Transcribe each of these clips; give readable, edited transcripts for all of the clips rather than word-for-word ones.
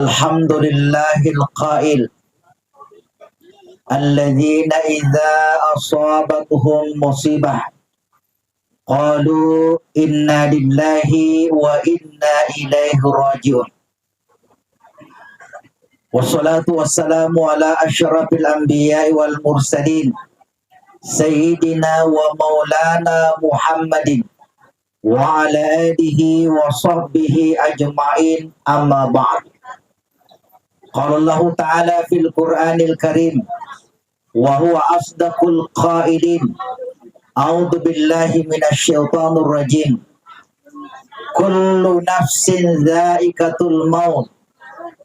Alhamdulillahil qail alladzina idza asabatuhum musibah qalu inna lillahi wa inna ilaihi raji'un. Wassalatu wassalamu ala asyrafil anbiya'i wal mursalin sayyidina wa maulana Muhammadin wa ala alihi wa sahbihi ajma'in, amma ba'd. Qala Allah Ta'ala fil Qur'anil Karim wa huwa asdaqul qailin. A'udzu billahi minasy syaithanir rajim. Kullu nafsin dha'iqatul maut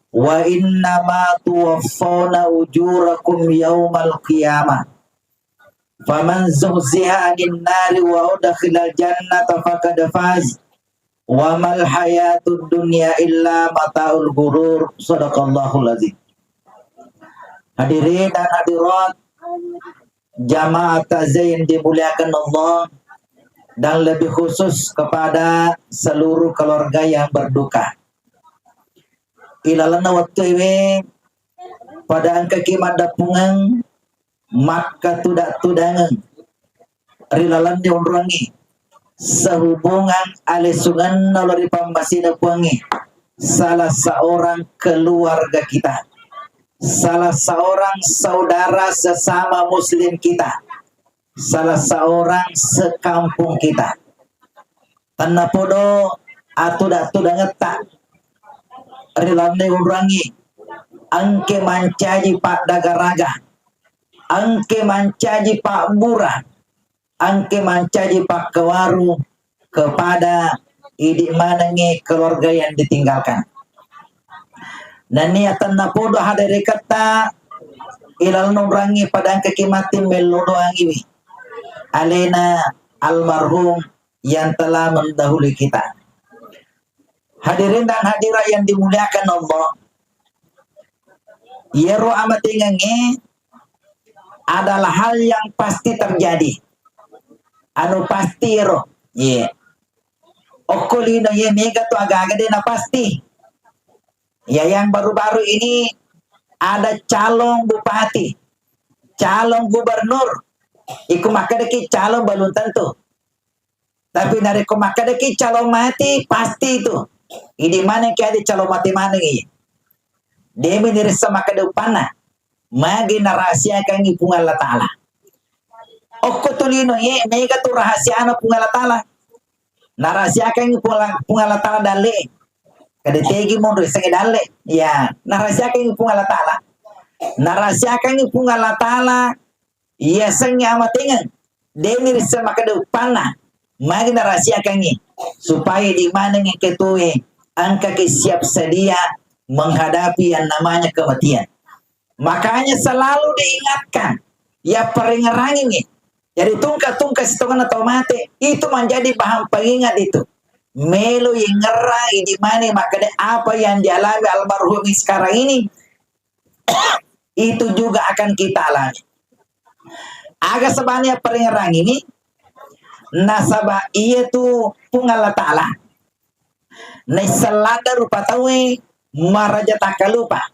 wa innama tuwaffawna ujurakum yaumal qiyamah. Faman zuhziha 'anil nari wa udkhilal jannata faqad faz. Wa mal hayatud dunya illa mataul ghurur. Shadaqallahul azim. Hadirin dan hadirat jamaah takziah dimuliakan Allah, dan lebih khusus kepada seluruh keluarga yang berduka. Ilalana waktu ini pada angka kimat dapungan maka tidak tudangan rilalan diunrangi sehubungan alisungan nalori pambasina puangi salah seorang keluarga kita, salah seorang saudara sesama muslim kita, salah seorang sekampung kita. Tanah podo atau dak tudangetak rilalan diunrangi angke mancaji pak dagaraga, angke mancaji pak murah, angke mancaji pak kewaru kepada idik manangi keluarga yang ditinggalkan. Dan niatan napodo hadari kata ilal nubrangi pada angke kimatin melodo angiwi alena almarhum yang telah mendahului kita. Hadirin dan hadirat yang dimuliakan Allah, yero amatingangi adalah hal yang pasti terjadi. Anu pasti ro, ye. Okolino ye mega tu agak-agak na pasti. Ya, yang baru-baru ini ada calon bupati, calon gubernur. Iku makadeki calon belum tentu. Tapi dari kumakadeki calon mati pasti itu. Ini mana yang ada calon mati mana ini? Demi diri sama kedupana. Magi rahasia kang ipung Allah Ta'ala. Okko tulino ye mega tu rahasia ana pung Allah Ta'ala. Rahasia kang ipung Allah Ta'ala dale. Kada tegi mon resenge dale. Ya, rahasia kang ipung Allah Ta'ala. Rahasia kang ipung Allah Ta'ala. Ya sengnya amatengan. Demi diri sama kedupana. Magi rahasia kang supaya di mana ngeketue angka siap sedia menghadapi yang namanya kematian. Makanya selalu diingatkan, ya peringeran ini. Jadi tungka-tungka sitongan atau mati itu menjadi bahan pengingat itu. Melo yang ngerang di mana makanya apa yang dialami almarhum sekarang ini itu juga akan kita alami. Agak sebanyak peringeran ini nasabah iya tu pungal Ta'ala. Naisalada rupa tawe maraja takalupa.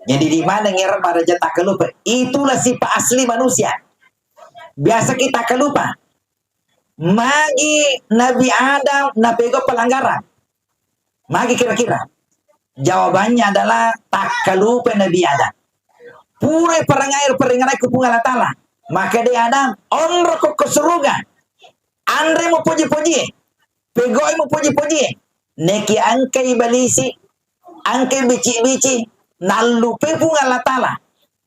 Jadi di mana ngira maraja takalupa? Itulah sifat asli manusia. Biasa kita kalupa. Magi Nabi Adam napego pelanggaran. Magi kira-kira. Jawabannya adalah takalupa Nabi Adam. Pure perangai pungal Ta'ala. Maka dia Adam onro ke surga. Andre mau puji-puji, pegoi mau puji-puji, neki angke ibalisi, angke bici-bici, nalupe pung Allah Ta'ala,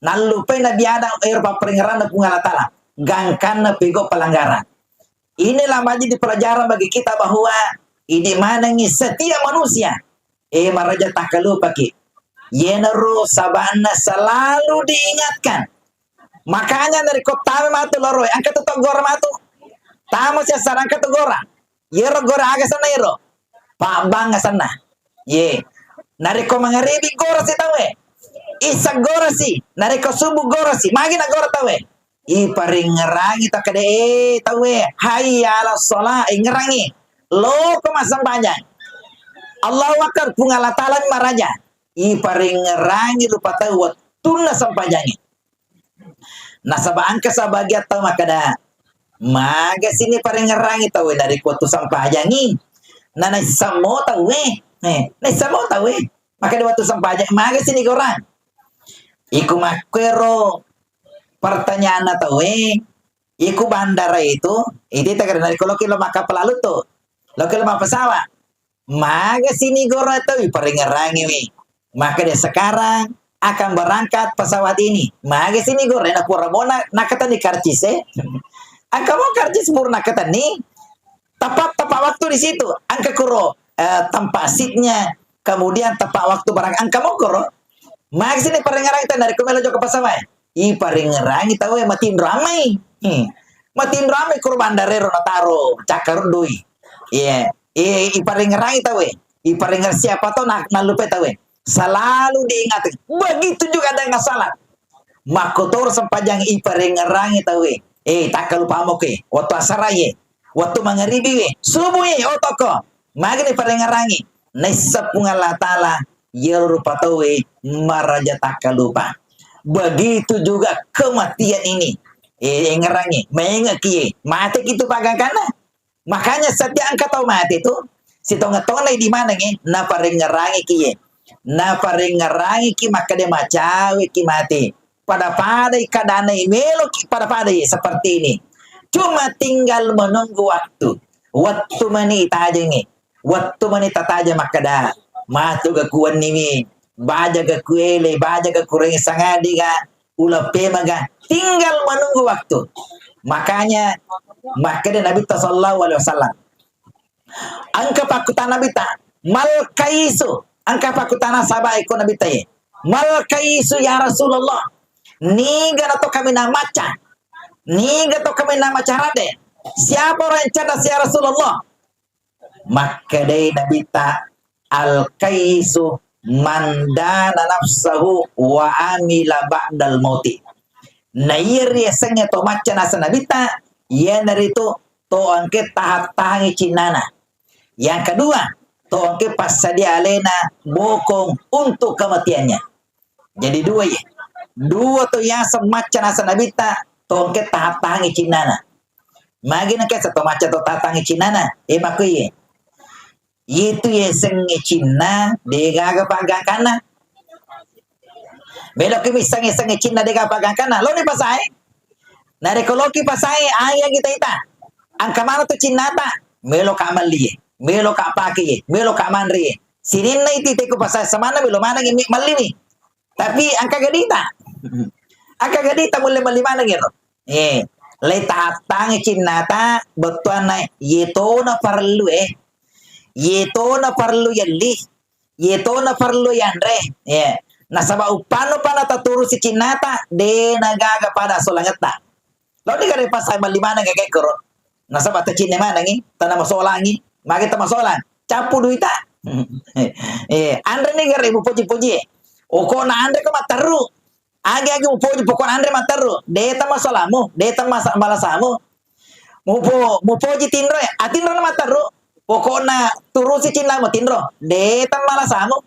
nalupe Nabi Adam erpa peringaran pung Allah Ta'ala, gangkan pego pelanggaran. Inilah menjadi pelajaran bagi kita bahwa ini mana nih setiap manusia, maraja tak lupa ki, yeneru sabana selalu diingatkan. Makanya dari kota matu loroi, angkat tuh gor matu. Tamu siya sarang katugora. Yero gora aga sana yero. Pak bang sana. Ye. Nariko mangaribi gora si tawe. Isa gora si. Nariko subuh gora si. Magi na gora tawe. I paringerangi takade tawe. Hayya ala sholah ingerangi. Lo kemasang banyak. Allahu akbar pungala talan maraja. iparingerangi lupa tahu watuna sampajangi. Nasabaan ka sa bagyat tahu makada maga sini paringerangi tahu dari kuatu sampajangi. Na naisamo tahu naisamo tahu maka di waktu sampajangi maga sini korang. Iku makwero pertanyaan tahu iku bandara itu tagar dari kalau kilo maka pelalu tuh lo kilo maka pesawat maga sini gora tahu paringerangi maka dia sekarang akan berangkat pesawat ini. Mage sini gue rena pura bona nakata ni karcis angka mau karcis pur nakata ni tepat waktu di situ. Angka kuro tempat seatnya kemudian tepat waktu berangkat angka mau kuro. Mage sini paringerang kita dari kemelo ke pesawat. I paringerang kita we matin ramai. Matin ramai kuro bandarero nataro cakar dui. Iya. I paringerang kita we. I paringer siapa tuh nak lupa tahu we. Selalu diingat begitu juga ada yang salah makotor sempajang iparengerang tahu tak lupa mo ke waktu asaraye waktu mangaribi subuh otoko magni parengerangi naisa pungal taala yerupa tahu maraja tak lupa begitu juga kematian ini ngerangi mengeki mati itu pagangkana makanya setiap angka tahu mati itu si tonga-tonga di mana na parengerangi kiye na paringarangi ki makade macawi ki mati pada keadaan melo pada seperti ini cuma tinggal menunggu waktu mani tajengi waktu mani tataja makada matu ga kuan nimi baja ga kuele baja ga kurang sangadi ga ula pemaga tinggal menunggu waktu makanya makade Nabi sallallahu alaihi wasallam angka pakutan Nabi ta mal kaisu angka pakutana sabai ko nabi taye mal kaisu ya Rasulullah niga to kami na maca niga to kami na maca rade siapa orang cerdas ya Rasulullah maka dai nabi ta al kaisu mandana nafsahu wa amila ba'dal mauti nairi senge to maca nasa nabi ta ya dari to angke tahap-tahangi cinana yang kedua toke pas sadia alena bokong untuk kematiannya. Jadi dua tuh yang semacam asa nabita toke tahatangi cinana. Magi na kesa to maca to tahatangi cinana makuye. Itu sengi cina degaga pagangkana. Belok kimi sengi cina degaga pagangkana. Lo ni pasai. Nare koloki pasai ayah kita ita. Angka mana tuh cinata? Melo kamali. Melo ka paki, melo ka manri. Sinin na iti ko pasay samana melo mana ngimik malini. Tapi angka gadita mulai malimana gitu. Leta tangi cinata betuan na yeto na parlu yeto na parlu yalli, yeto na parlu yandre. Nasaba upano pana taturu si cinata de nagaga pada solangata. Lalu kare pasay malimana ngagay kuro. Nasaba ta cinemana ngi tanah masolangi. Makita masolan capu duita andre nih ibu puji oko na andre ko mataru agi mu puji pokon andre mataru deta masolamu deta malasamu mu puji tinro atinro na mataru pokona turusi cinlamu tinro deta malasamu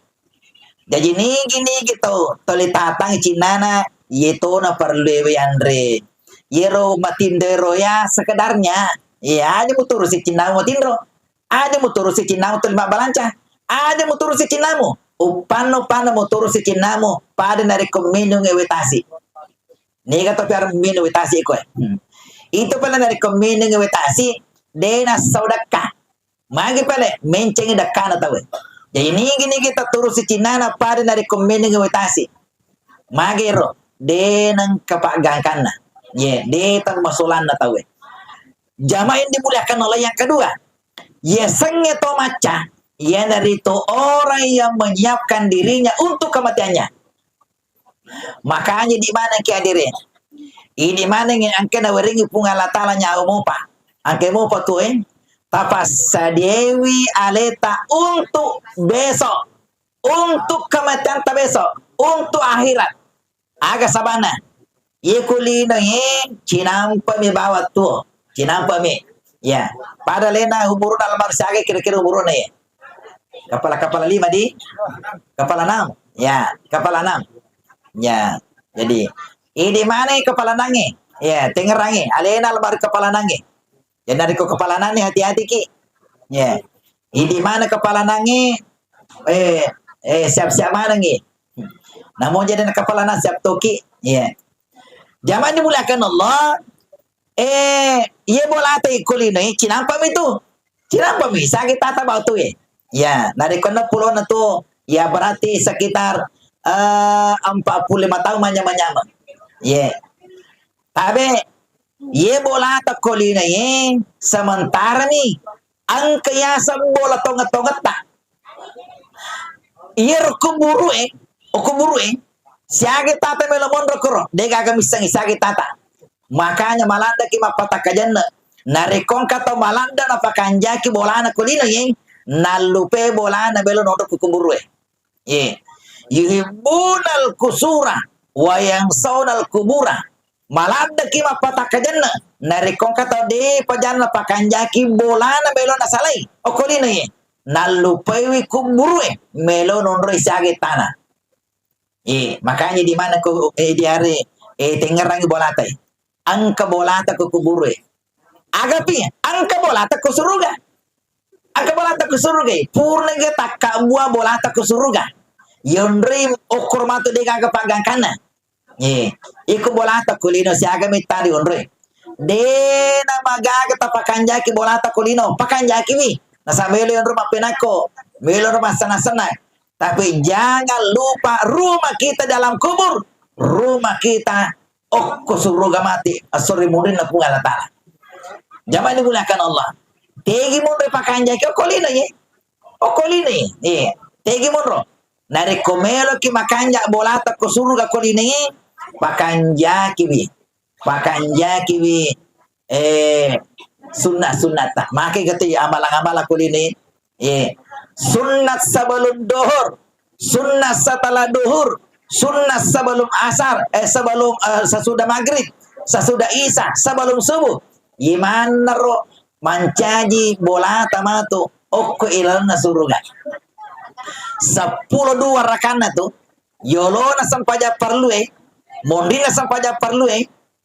jadi nih gini gitu toli tatang cinana yeto na parlewe andre yero matindero ya sekedarnya ya aja mu turusi cinlamu tinro ada mu turusi cinamu terima balanca ada mu turusi cinamu upano mu turusi cinamu pada dari kominu ngewetasi niga to piar minu wetasi ko itu pala dari kominu ngewetasi dena saudaka magi pala menceng dakana tawe jadi ini kita turusi cinana pada dari kominu ngewetasi magi ro denang kapagangkana de tang masulan tawe jamaah yang dimuliakan oleh yang kedua yesengnya to maca ya dari itu orang yang menyiapkan dirinya untuk kematiannya. Makanya di mana ki hadirin? Ini mana yang angke na weringi pungala tala nya umupa. Angke mo patuin tapas sadewi aleta untuk besok. Untuk kematian ta besok, untuk akhirat. Aga sabana. Ye kulino ye cinampa mi bawa tu. Cinampa mi. Ya, pada lena umurun dalam marsage kira-kira umurun ya. Kepala 5 di kepala 6. Ya, kepala 6. Ya, jadi ini mana kepala nangi? Ya, tengerangi. Alena lebar kepala nangi. Jadi dari kepala nangi hati-hati ki. Ya, ini mana kepala nangi? Siap-siap mana ngi? Namun jadi kepala nang siap toki. Ya, zaman dimulakan Allah. Iya bola ate kulino cinampam itu. Cinampam sakit tata bau tuh ya. Ya, dari kono pulau na tuh ya berarti sekitar 45 tahun manyama-nyama. Ya. Tapi ye bola ta kulino ye sementara nih ang kaya bola tongat-tongat tak. Iya kuburu siagi tata melamon rokoro de gaga misang siagi tata. Makanya malanda ki mapata kajanna narikon kata malanda na pakanjaki bolana kulino ye nalupe bolana belo nodo kukumburu ye yuhibunal kusura wa yang saunal kubura malanda ki mapata kajanna narikon kata de pajanna pakanjaki bolana belo na salai okulino ye nalupe wi kumburu melo nondo isiage tanah. Makanya di mana di hari tengerangi bolatai angka bolata ke kuburu agapi angka bolata ke suruga angka bolata ke suruga purna ge takka buah bolata ke suruga yondri okur matu de gaga panggang kana iku bolata kulino si agami tadi ondre de na magaga tapakanjaki bolata kulino pakanjaki wi nasamelo yondro mapenako melo rumah sana-sana tapi jangan lupa rumah kita dalam kubur rumah kita surga mati asuri murin na pungal tala. Zaman digunakan Allah. Tegi munro pakanjaki okolino ye. Okolino ye. Tegi munro. Nari komelo ki makanja bolata ko surga kolino ye. Pakanjaki bi. Pakanjaki bi sunnat tak. Maki kata amalan-amalan kolino ye. Sunnat sebelum duhur. Sunnat setelah duhur. Sunnah sebelum asar, sebelum sesudah maghrib, sesudah isya, sebelum subuh. Gimana ro mancaji bola tamatu okko ilana surga. 10 rakana tuh yolona sampaja perlu mondina sampaja perlu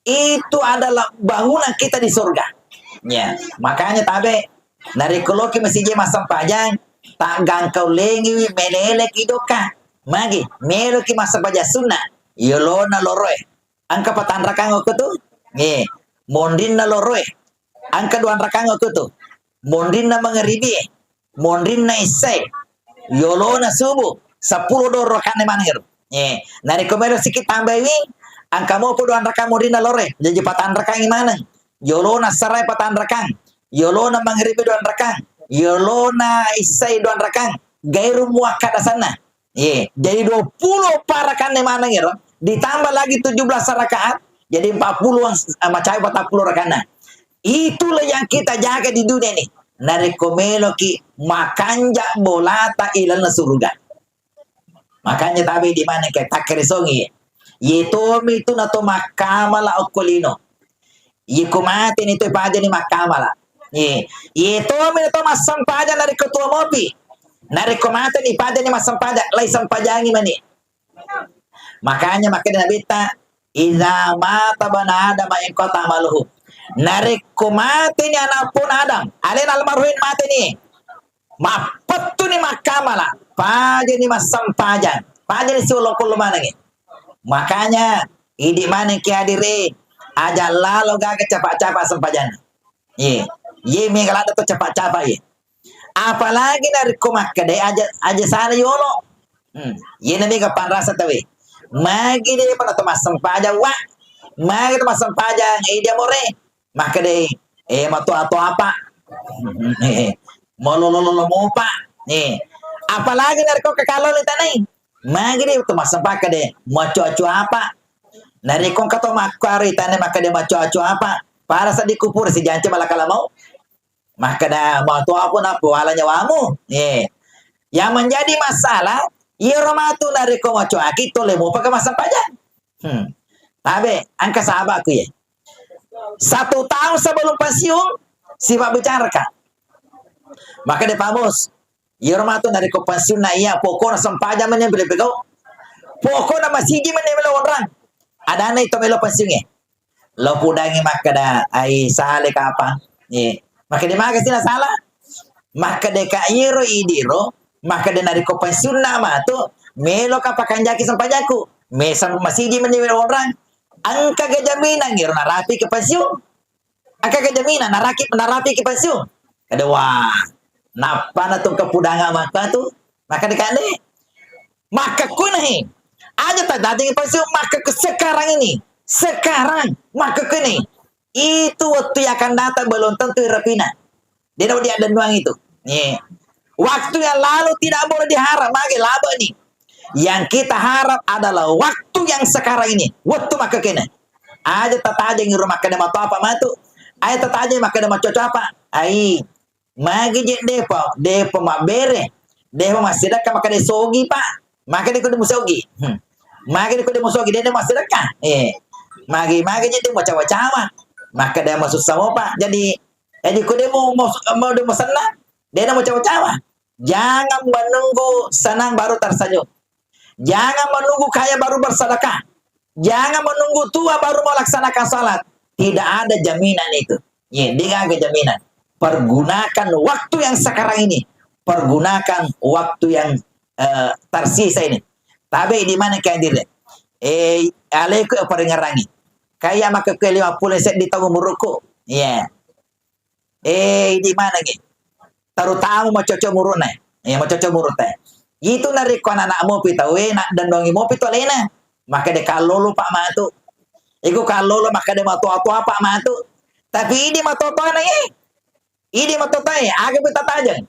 itu adalah bangunan kita di surga. Ya, makanya tabe dari koloki masih jema sampajang tak gangkau lengi melele kidoka. Magi melo ki masa baja sunnah yolona loroe angka patan rakang aku tuh mondin na loroe angka 2 rakang aku tuh mondin na mangeribi mondin na isai yolona subuh 10 do rakane manhir nari komero sikit tambah ini angka mo ko 2 rakang mondin na loroe jadi patan rakang mana yolona sarai patan rakang yolona mangeribi 2 rakang yolona isai 2 rakang gairu muakkada sana. Jadi 20 parakan mana gitu. Ditambah lagi 17 rakaat, jadi 40 macam 40 rakaat. Itulah yang kita jaga di dunia ini. Narikomelo ki makanja bolata ilana surga. Makanya tabi di mana ke takrisongi. Yetomi itu nato makamala okolino. Yikumati nito pada ni makamala. Yetomi itu masam pada dari ketua mopi. Narikomata ni pada ni masampada lai sampajangi mani. Makanya nabita iza mata bana adam yang kota maluhu. Narikomata ni anak pun Adam. Alen almarhuin mati ni. Mapetu ni makamala. Pada ni masampajan. Pada ni sulung mana ni. Makanya idi mana ki hadire aja lalu gaga cepat-cepat sampajan. Ye mengalada tu cepat-cepat ye. Apalagi dari komak kedai aja sana yolo. Yena mega panrasa tawe. Magi dia pada temas sempaja wa. Magi temas sempaja dia more. Maka deh matu atau apa? Molololo mopa. Apalagi dari kau kekalon itu nih. Magi dia temas sempaka deh. Macu-acu apa? Dari kau kata makari tane maka dia macu-acu apa? Para sadikupur si janci malah kalau mau. Maka dah mau tua pun apa walanya wamu. Yang menjadi masalah, ia romatu dari kau macu aki tu lemu pakai masa pajak. Tapi angka sahabatku ya. 1 tahun sebelum pensiun, si Pak bicara kan. Maka dia pamus. Ia romatu dari kau pensiun na iya pokoknya sempaja menyebeli begau. Pokoknya masih gimana melo orang. Ada na ito melo pensiunnya. Lo pudangi makada ay sale kapa. Maka di maga sila salah. Maka de ka iro idiro. Maka de nari ko pensiun nama tu. Melo kapakan jaki sampajaku. Mesam masih gimana melo orang. Ang kagajaminan ngiro narapi ke pensiun. Ang kagajaminan narapi ke pensiun. Kedua, napa na itong kapudanga maka tu? Maka dekade. Maka kunahi. Aja tak dating pensiun maka ke sekarang ini. Sekarang maka kini. Itu waktu yang akan datang belum tentu rapina. Dia ada nuang itu. Waktu yang lalu tidak boleh diharap. Maka laba nih. Yang kita harap adalah waktu yang sekarang ini. Waktu maka kini. Aja tak aja ngiru maka dia mau apa matu. Aja tak aja maka dia mau cocok apa. Ai. Magi je depo mak bere. Depo masih dekat maka dia sogi pak. Maka dia kudu musogi. Maka dia kudu musogi dia masih dekat. Magi je dia mau cawa-cawa. Maka dia masuk sama pak. Jadi kudu mau dia mau senang. Dia mau cawa-cawa. Jangan menunggu senang baru tersenyum. Jangan menunggu kaya baru bersedekah. Jangan menunggu tua baru melaksanakan salat. Tidak ada jaminan itu. Dia ada jaminan. Pergunakan waktu yang sekarang ini. Pergunakan waktu yang tersisa ini. Tapi di mana kehadirnya? Alaiku peringarangi. Kayak maka ke 50 set di tahun muruku. Di mana gitu? Terutama mau cocok muruna. Mau cocok muruna. Itu nari ko anak mo pita nak dan dongi mo pito lena. Maka de kalolo pak matu. Iku kalolo maka de matu apa pak matu. Tapi ini matu apa na Ini matu tay, aga pita tajan.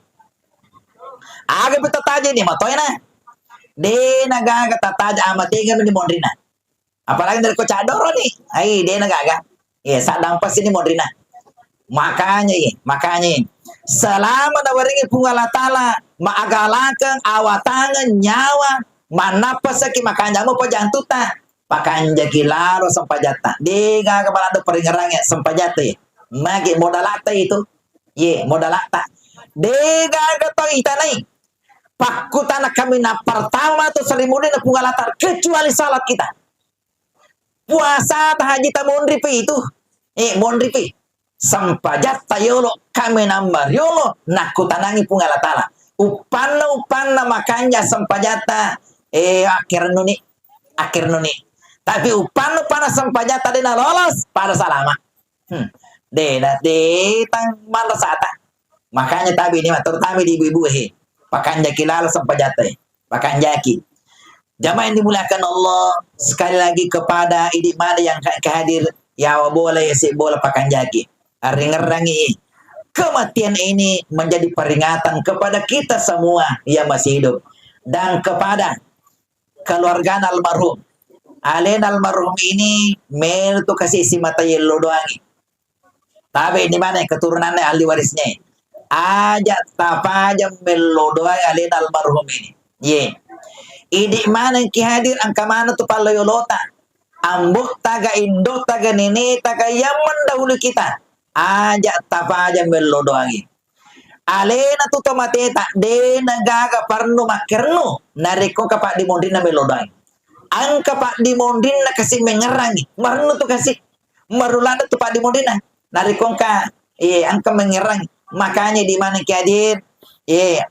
Aga pita tajan ni matu na. De nagaga tataja amatingan ni mondrina. Apalagi dari ko cadoro ni. Ai de nagaga. Sadampas ini mondrina. Makanya selama nawaringi punggala tala maagalakan awatangan nyawa manapa saki makanya mo pajantuta pakanja kilaro sampajata diga kabalado peringarangnya sampajata magi modalata itu modalata diga gato itanai pakutana kami na pertama tu selimudi na punggala tala kecuali salat kita puasa haji tamundripi itu mondripi sampajat tayolo kami nambar yolo nakutanangi punggala tala upanna makanya sampajata akhir nuni tapi upanna sampajata dina lolos pada salama de tang malasata makanya tabi ini terutama di ibu-ibu pakan jaki lala sampajata pakan jaki jamaah yang dimuliakan Allah sekali lagi kepada idi mana yang kehadir ya boleh boleh pakan jaki ringerangi kematian ini menjadi peringatan kepada kita semua yang masih hidup dan kepada keluarga almarhum. Alen almarhum ini mel tu kasih si mata yellow doangi. Tapi di mana keturunannya ahli warisnya? Aja tapaja melo doangi alen almarhum ini. Idi mana ki hadir angka mana tu paloyolota. Ambuk taga indok taga nini taga yang mendahului kita. Aja tapa aja melo doangi. Alena tu tomateta de nagaga parno makerno nariko kapak di mondina melo doangi. Ang kapak di mondina kasih mengerangi. Marno tu kasih marulada tu pak di mondina nariko ka angka mengerangi. Makanya di mana kiadir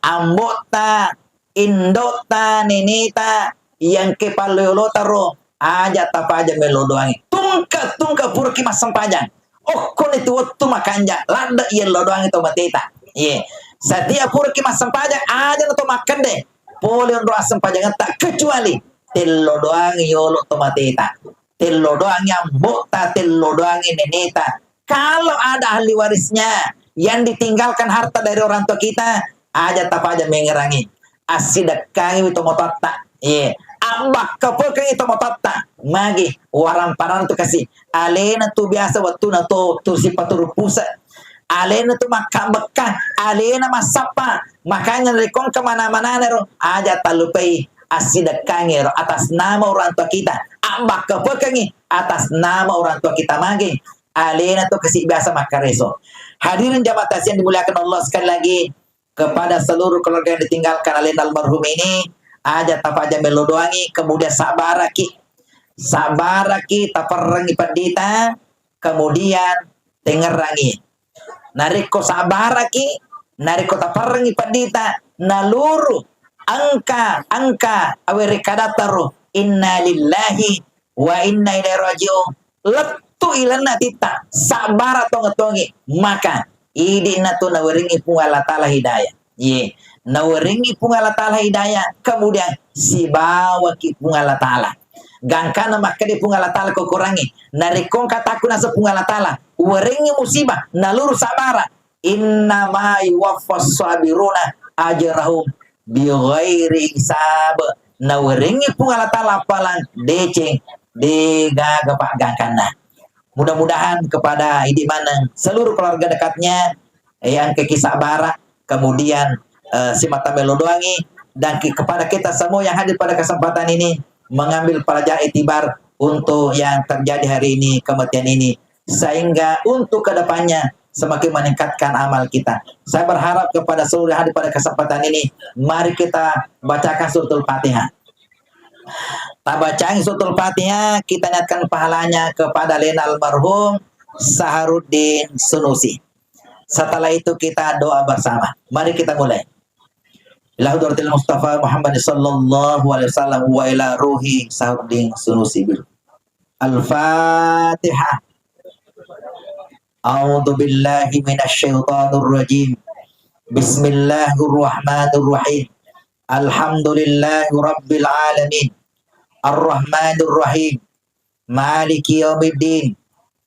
ambota indota nenita yang kepaloyolota ro aja tapa aja melo doangi. Tungka purki mas sampajang. Kon itu waktu makanja lada yellow doang itu mateta. Setiap pura ki masam pajak aja to makan deh. Boleh doa sempajang tak kecuali tello doang yolo to mateta. Tello doang yang bota tello doang ini neta. Kalau ada ahli warisnya yang ditinggalkan harta dari orang tua kita aja tak aja mengerangi. Asidakangi itu mototta. Ambak kapokang itu mototta. Magi warang paran tu kasih. Alena tu biasa waktu na tu sipatur pusat. Alena tu makan bekah. Alena masapa. Makanya rekon kemana-mana nero. Aja talupai asidakangi atas nama orang tua kita. Ambak kapokangi atas nama orang tua kita magi. Alena tu kasih biasa makareso. Hadirin jamaah yang dimuliakan Allah sekali lagi kepada seluruh keluarga yang ditinggalkan Alena almarhum ini. aja tapaja melodoangi, kemudian sabaraki taparangi padita, kemudian tengerangi nariko sabaraki, nariko taparangi padita, naluru angka awerikadataru inna lillahi wa inna ilaihi raji'un, lettu ilana tita sabar tongi maka idi natu nawaringi pung Allah taala hidayah ye nawaringi pung Allah taala hidayah, kemudian si bawa ki pung Allah taala gangkana makade pung Allah taala kurangi narikong katakuna sa pung Allah taala waringi musibah naluru sabara inna ma yuwaffas sabiruna ajrahum bi ghairi hisab, nawaringi pung Allah taala palang deceng dega gapak gangkana. Mudah-mudahan kepada mana seluruh keluarga dekatnya yang ke kisah barak, kemudian si mata melodoangi, dan kepada kita semua yang hadir pada kesempatan ini mengambil pelajaran itibar untuk yang terjadi hari ini, kematian ini, sehingga untuk kedepannya semakin meningkatkan amal kita. Saya berharap kepada seluruh yang hadir pada kesempatan ini, mari kita bacakan suratul Fatihah. Bacaan suratul Fatihah, kita niatkan pahalanya kepada Lena almarhum Saharuddin Sunusi. Setelah itu kita doa bersama. Mari kita mulai. Ila hadratil Mustafa Muhammad sallallahu alaihi wasallam wa ila ruhi Saharuddin Sunusi. Al-Fatihah. A'udzu billahi minasyaitonir rajim. Bismillahirrahmanirrahim. Alhamdulillahi rabbil alamin. Ar-Rahmanir Rahim. Maliki yaumiddin.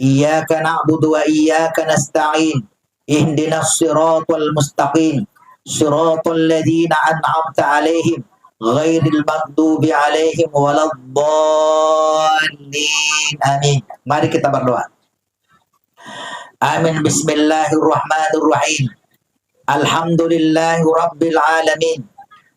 Iyyaka na'budu wa iyyaka nasta'in. Ihdinas siratal mustaqim. Siratal ladzina an'amta 'alaihim ghairil maghdubi 'alaihim waladdallin. Amin. Mari kita berdoa. Amin. Bismillahirrahmanirrahim. Alhamdulillahi rabbil alamin.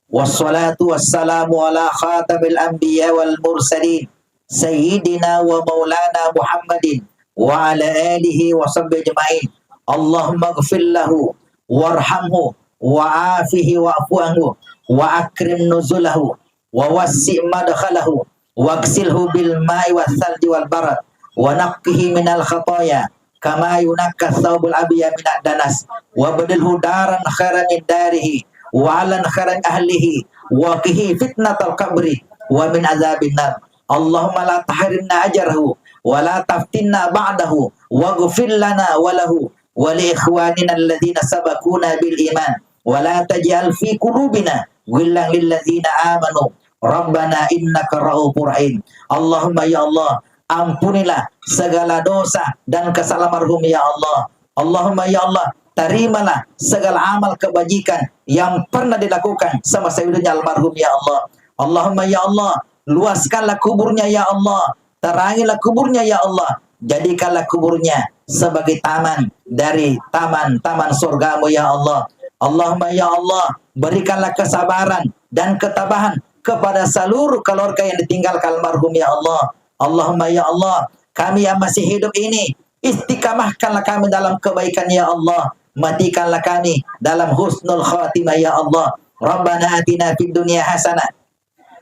Wassalatu wassalamu ala khatamil anbiya wal mursalin sayyidina wa maulana Muhammadin wa ala alihi wa sahbihi ajma'in. Allahumma ighfir lahu warhamhu wa afihi wa'fu anhu wa akrim nuzulahu wa wassi' madkhalahu waghsilhu bil ma'i was salji wal barad wa naqqihi minal khataya kama yunakka thawbul abyad min ad-danas wa badilhu daran khairan min darihi wa alan khairan ahlihi wa qihi fitnatal qabri wa min azabin nar. Allahumma la tahrimna ajrahu wa la taftinna ba'dahu waghfir lana wa lahu wa li ikhwanina alladhina sabaquna bil iman wa la taj'al fi qulubina ghillan lil ladzina amanu rabbana innaka ra'ufur rahim. Allahumma ya Allah, ampunilah segala dosa dan kesalahan marhum ya Allah. Allahumma ya Allah, terimalah segala amal kebajikan yang pernah dilakukan sama sayyidunya almarhum ya Allah. Allahumma ya Allah, luaskanlah kuburnya ya Allah, terangilah kuburnya ya Allah, jadikanlah kuburnya sebagai taman dari taman-taman surgamu ya Allah. Allahumma ya Allah, berikanlah kesabaran dan ketabahan kepada seluruh keluarga yang ditinggalkan almarhum ya Allah. Allahumma ya Allah, kami yang masih hidup ini, istiqamahkanlah kami dalam kebaikan ya Allah. Matikanlah kami dalam husnul khatimah ya Allah. Rabbana atina fid dunya hasanah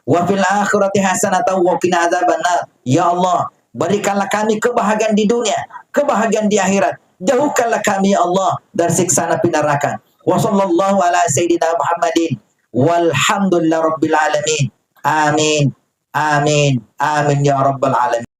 wa fil akhirati hasanah wa qina adzabannar. Ya Allah, berikanlah kami kebahagiaan di dunia, kebahagiaan di akhirat. Jauhkanlah kami ya Allah dari siksa api neraka. Wa sallallahu ala sayyidina Muhammadin walhamdulillahi rabbil alamin. Amin. Amin. Amin ya rabbal alamin.